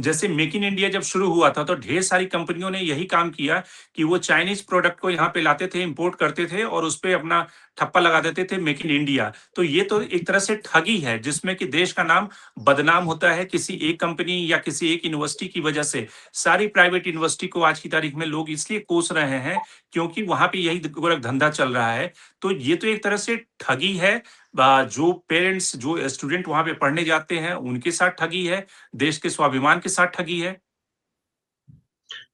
जैसे make in India जब शुरू हुआ था तो ढेर सारी कंपनियों ने यही काम किया कि वो चाइनीज प्रोडक्ट को यहाँ पे लाते थे, इंपोर्ट करते थे और उस पे अपना ठप्पा लगा देते थे मेक इन इंडिया। तो ये तो एक तरह से ठगी है जिसमें कि देश का नाम बदनाम होता है किसी एक कंपनी या किसी एक यूनिवर्सिटी की वजह से। सारी प्राइवेट यूनिवर्सिटी को आज की तारीख में लोग इसलिए कोस रहे हैं क्योंकि वहां पे यही गोरख धंधा चल रहा है। तो ये तो एक तरह से ठगी है। जो पेरेंट्स जो स्टूडेंट वहां पे पढ़ने जाते हैं उनके साथ ठगी है, देश के स्वाभिमान के साथ ठगी है।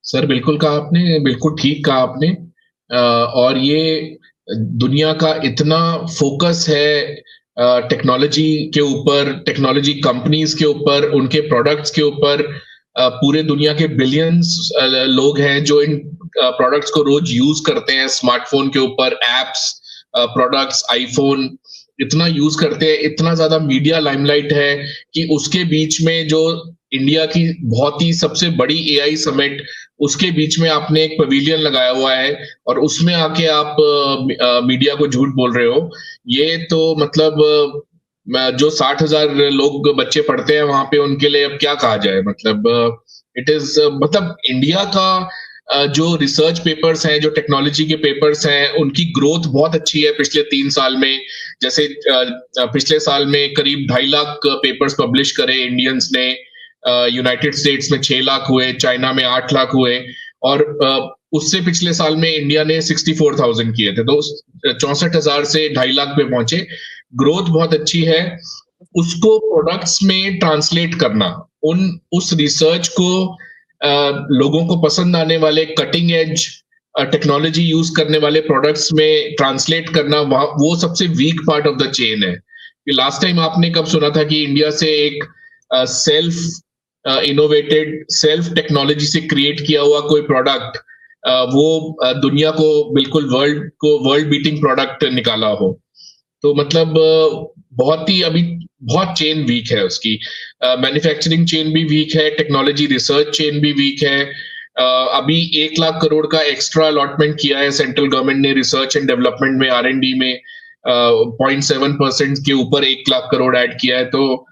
सर बिल्कुल कहा आपने, बिल्कुल ठीक कहा आपने। और ये दुनिया का इतना फोकस है टेक्नोलॉजी के ऊपर, टेक्नोलॉजी कंपनीज के ऊपर, उनके प्रोडक्ट्स के ऊपर। पूरे दुनिया के बिलियंस लोग हैं जो इन प्रोडक्ट्स को रोज यूज करते हैं, स्मार्टफोन के ऊपर एप्स, प्रोडक्ट्स, आईफोन इतना यूज करते हैं, इतना ज्यादा मीडिया लाइमलाइट है कि उसके बीच में जो इंडिया की बहुत ही सबसे बड़ी एआई समिट, उसके बीच में आपने एक पवेलियन लगाया हुआ है और उसमें आके आप मीडिया को झूठ बोल रहे हो। ये तो मतलब जो 60,000 लोग बच्चे पढ़ते हैं वहां पे उनके लिए अब क्या कहा जाए। मतलब इट इज मतलब इंडिया का जो रिसर्च पेपर्स हैं, जो टेक्नोलॉजी के पेपर्स हैं, उनकी ग्रोथ बहुत अच्छी है पिछले 3 साल में। जैसे पिछले साल में करीब 2.5 लाख पेपर्स पब्लिश करे इंडियंस ने, यूनाइटेड स्टेट्स में 6 लाख हुए, चाइना में 8 लाख हुए, और उससे पिछले साल में इंडिया ने 64,000 किए थे। तो 64,000 से 2.5 लाख पे पहुंचे। ग्रोथ बहुत अच्छी है। उसको प्रोडक्ट्स में ट्रांसलेट करना, उस रिसर्च को लोगों को पसंद आने वाले कटिंग एज टेक्नोलॉजी यूज करने वाले प्रोडक्ट्स में ट्रांसलेट करना, वो सबसे weak part of the chain है। लास्ट टाइम आपने कब सुना था कि इंडिया से एक सेल्फ इनोवेटेड, सेल्फ टेक्नोलॉजी से क्रिएट किया हुआ कोई प्रोडक्ट वो दुनिया को बिल्कुल वर्ल्ड बीटिंग प्रोडक्ट निकाला हो? तो मतलब बहुत ही अभी बहुत चेन वीक है उसकी। मैन्युफैक्चरिंग चेन भी वीक है, टेक्नोलॉजी रिसर्च चेन भी वीक है। अभी 1 लाख करोड़ का एक्स्ट्रा अलॉटमेंट किया है सेंट्रल गवर्नमेंट ने रिसर्च एंड डेवलपमेंट में, R&D में 0.7% के ऊपर 1 लाख करोड़ ऐड किया है। तो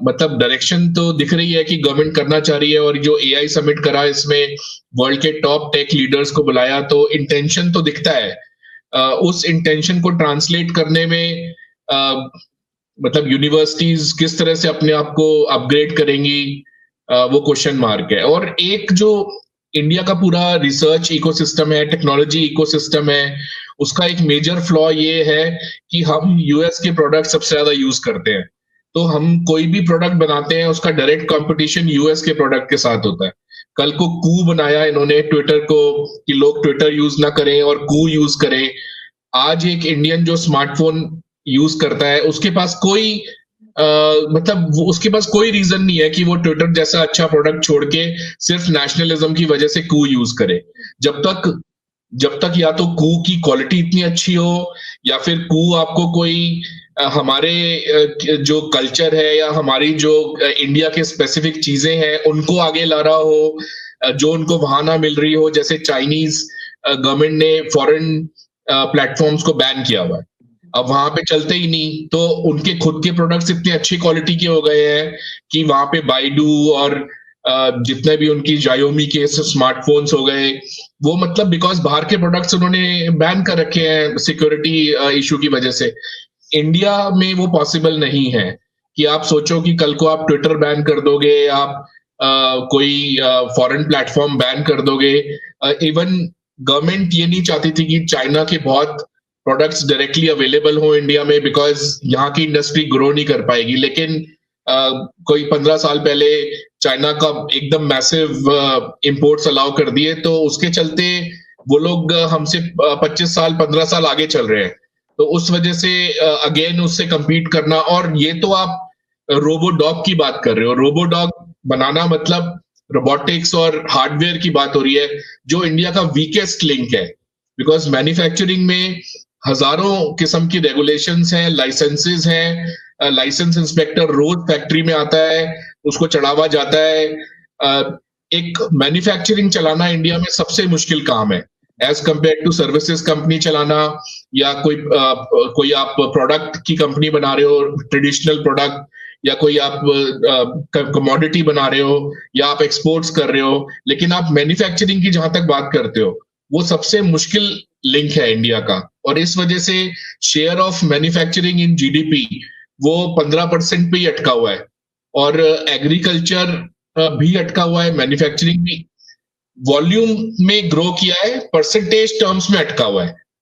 मतलब डायरेक्शन तो दिख रही है कि गवर्नमेंट करना चाह रही है। और जो AI समिट करा, इसमें वर्ल्ड के टॉप टेक लीडर्स को बुलाया, तो इंटेंशन तो दिखता है। उस इंटेंशन को ट्रांसलेट करने में मतलब यूनिवर्सिटीज किस तरह से अपने आप को अपग्रेड करेंगी, वो क्वेश्चन मार्क है। और एक जो इंडिया का पूरा रिसर्च इकोसिस्टम है, टेक्नोलॉजी इकोसिस्टम है, उसका एक मेजर फ्लॉ ये है कि हम यूएस के प्रोडक्ट सबसे ज्यादा यूज करते हैं। तो हम कोई भी प्रोडक्ट बनाते हैं, उसका डायरेक्ट कंपटीशन यूएस के प्रोडक्ट के साथ होता है। कल को कू बनाया इन्होंने ट्विटर को कि लोग ट्विटर यूज ना करें और कू यूज करें। आज एक इंडियन जो स्मार्टफोन यूज करता है, उसके पास कोई मतलब उसके पास कोई रीजन नहीं है कि वो ट्विटर जैसा अच्छा प्रोडक्ट छोड़ के सिर्फ नेशनलिज्म की वजह से कू यूज करे। जब तक या तो कू की क्वालिटी इतनी अच्छी हो, या फिर कू आपको कोई हमारे जो कल्चर है या हमारी जो इंडिया के स्पेसिफिक चीजें हैं उनको आगे ला रहा हो, जो उनको वहां ना मिल रही हो। जैसे चाइनीज गवर्नमेंट ने फॉरेन प्लेटफॉर्म्स को बैन किया हुआ है, अब वहां पे चलते ही नहीं। तो उनके खुद के प्रोडक्ट्स इतने अच्छी क्वालिटी के हो गए हैं कि वहां पे बाइडू और जितने भी उनकी जायोमी के स्मार्टफोन्स हो गए, वो मतलब बिकॉज बाहर के प्रोडक्ट्स उन्होंने बैन कर रखे हैं सिक्योरिटी इशू की वजह से। इंडिया में वो पॉसिबल नहीं है कि आप सोचो कि कल को आप ट्विटर बैन कर दोगे, आप कोई फॉरेन प्लेटफॉर्म बैन कर दोगे। इवन गवर्नमेंट ये नहीं चाहती थी कि चाइना के बहुत प्रोडक्ट्स डायरेक्टली अवेलेबल हो इंडिया में, बिकॉज यहाँ की इंडस्ट्री ग्रो नहीं कर पाएगी। लेकिन कोई 15 साल पहले चाइना का एकदम मैसिव इंपोर्ट्स अलाउ कर दिए, तो उसके चलते वो लोग हमसे 25 साल 15 साल आगे चल रहे हैं। तो उस वजह से अगेन उससे compete करना। और ये तो आप रोबोडॉग की बात कर रहे हो, रोबोडॉग बनाना मतलब रोबोटिक्स और हार्डवेयर की बात हो रही है, जो इंडिया का वीकेस्ट लिंक है। बिकॉज मैन्युफैक्चरिंग में हजारों किस्म की रेगुलेशंस हैं, लाइसेंसेस हैं, लाइसेंस इंस्पेक्टर रोज फैक्ट्री में आता है, उसको चढ़ावा जाता है। एक मैन्युफैक्चरिंग चलाना इंडिया में सबसे मुश्किल काम है as compared to services company चलाना, या कोई आप प्रोडक्ट की कंपनी बना रहे हो, ट्रेडिशनल प्रोडक्ट। या कोई आप कमोडिटी बना रहे हो या आप एक्सपोर्ट्स कर रहे हो, लेकिन आप मैन्युफैक्चरिंग की जहां तक बात करते हो, वो सबसे मुश्किल लिंक है इंडिया का। और इस वजह से share of manufacturing in GDP वो 15% पे ही अटका हुआ है, और एग्रीकल्चर भी अटका हुआ है, मैन्युफैक्चरिंग भी वॉल्यूम में ग्रो किया है, परसेंटेज टर्म्स में अटका हुआ है।